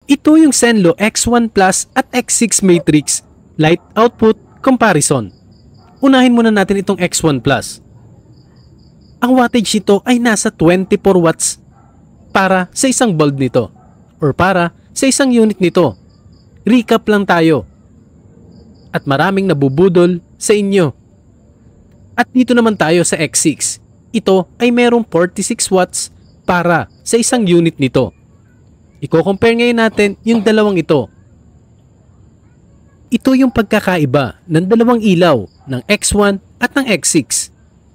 Ito yung Zenlo X1 Plus at X6 Matrix Light Output Comparison. Unahin muna natin itong X1 Plus. Ang wattage nito ay nasa 24 watts para sa isang bulb nito or para sa isang unit nito. Recap lang tayo. At maraming nabubudol sa inyo. At dito naman tayo sa X6. Ito ay merong 46 watts para sa isang unit nito. Iko-compare ngayon natin yung dalawang ito. Ito yung pagkakaiba ng dalawang ilaw ng X1 at ng X6.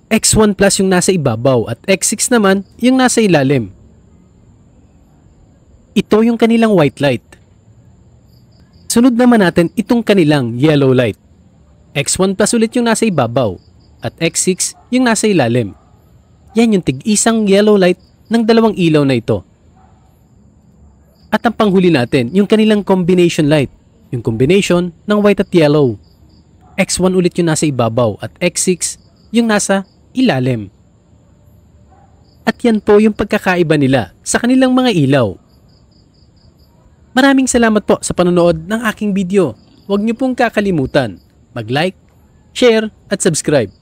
X1 Plus yung nasa ibabaw at X6 naman yung nasa ilalim. Ito yung kanilang white light. Sunod naman natin itong kanilang yellow light. X1 Plus ulit yung nasa ibabaw at X6 yung nasa ilalim. Yan yung tig-isang yellow light ng dalawang ilaw na ito. At ang panghuli natin, yung kanilang combination light. Yung combination ng white at yellow. X1 ulit yung nasa ibabaw at X6 yung nasa ilalim. At yan po yung pagkakaiba nila sa kanilang mga ilaw. Maraming salamat po sa panonood ng aking video. Huwag niyo pong kakalimutan mag-like, share at subscribe.